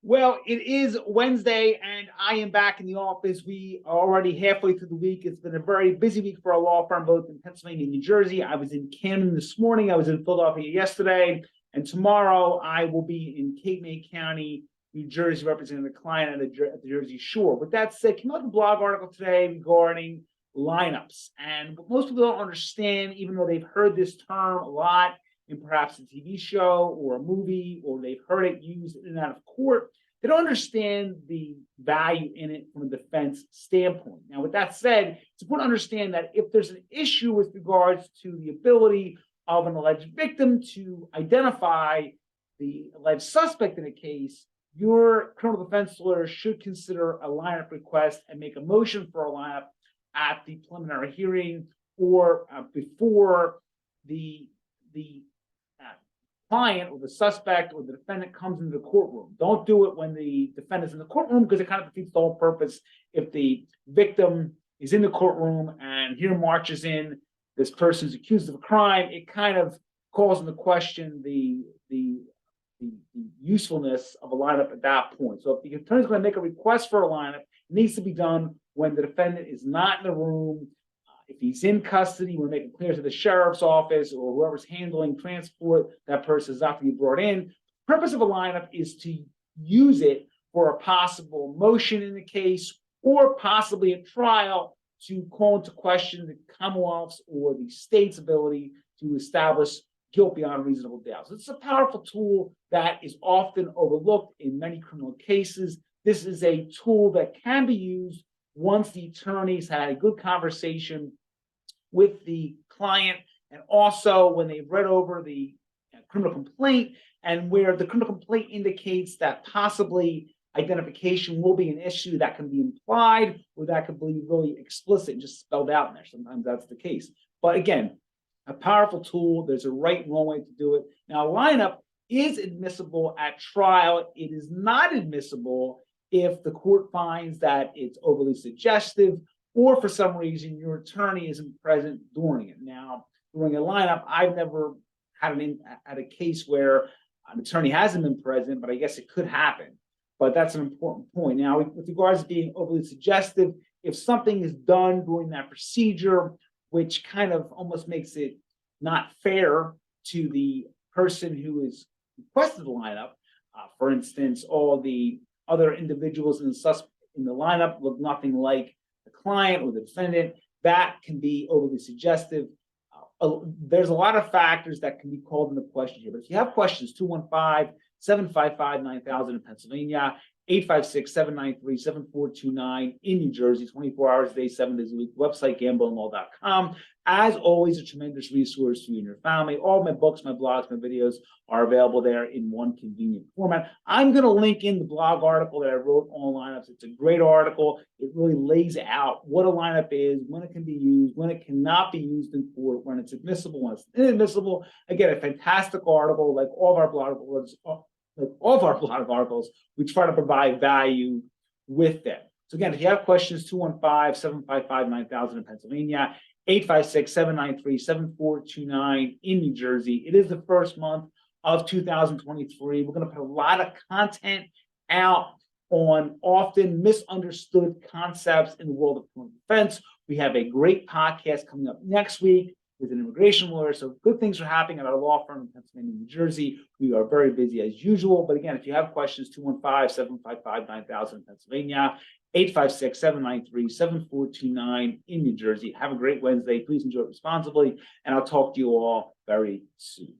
Well, it is Wednesday and I am back in the office. We are already halfway through the week. It's been a very busy week for our law firm, both in Pennsylvania and New Jersey. I was in Camden this morning. I was in Philadelphia yesterday. And tomorrow I will be in Cape May County, New Jersey, representing the client at the Jersey Shore. With that said, came out with a blog article today regarding lineups. And what most people don't understand, even though they've heard this term a lot, in perhaps a TV show or a movie, or they've heard it used in and out of court, they don't understand the value in it from a defense standpoint. Now, with that said, it's important to understand that if there's an issue with regards to the ability of an alleged victim to identify the alleged suspect in a case, your criminal defense lawyer should consider a lineup request and make a motion for a lineup at the preliminary hearing or before the client or the suspect or the defendant comes into the courtroom. Don't do it when the defendant's in the courtroom, because it kind of defeats the whole purpose. If the victim is in the courtroom and here marches in this person's accused of a crime, it kind of calls into question the usefulness of a lineup at that point. So if the attorney's going to make a request for a lineup, it needs to be done when the defendant is not in the room. If he's in custody, we'll make it clear to the sheriff's office or whoever's handling transport, that person is not to be brought in. The purpose of a lineup is to use it for a possible motion in the case or possibly a trial to call into question the Commonwealth's or the state's ability to establish guilt beyond reasonable doubt. So it's a powerful tool that is often overlooked in many criminal cases. This is a tool that can be used once the attorneys had a good conversation with the client, and also when they've read over the criminal complaint, and where the criminal complaint indicates that possibly identification will be an issue that can be implied or that could be really explicit and just spelled out in there. Sometimes that's the case. But again, a powerful tool. There's a right and wrong way to do it. Now, a lineup is admissible at trial. It is not admissible if the court finds that it's overly suggestive or for some reason your attorney isn't present during it. Now, during a lineup, I've never had a case where an attorney hasn't been present, but I guess it could happen. But that's an important point. Now, with regards to being overly suggestive, if something is done during that procedure, which kind of almost makes it not fair to the person who is requested the lineup, for instance, all the other individuals in the lineup look nothing like the client or the defendant, that can be overly suggestive. There's a lot of factors that can be called into question here. But if you have questions, 215-755-9000 in Pennsylvania, 856-793-7429 in New Jersey, 24 hours a day, 7 days a week. Website gambleandlaw.com. As always, a tremendous resource for you and your family. All my books, my blogs, my videos are available there in one convenient format. I'm going to link in the blog article that I wrote on lineups. It's a great article. It really lays out what a lineup is, when it can be used, when it cannot be used in court, when it's admissible, when it's inadmissible. Again, a fantastic article, like all of our blog articles, we try to provide value with them. So again, if you have questions, 215-755-9000 in Pennsylvania, 856-793-7429 in New Jersey. It is the first month of 2023. We're going to put a lot of content out on often misunderstood concepts in the world of criminal defense. We have a great podcast coming up next week with an immigration lawyer. So good things are happening at our law firm in Pennsylvania, New Jersey. We are very busy as usual. But again, if you have questions, 215-755-9000 in Pennsylvania, 856-793-7429 in New Jersey. Have a great Wednesday. Please enjoy it responsibly, and I'll talk to you all very soon.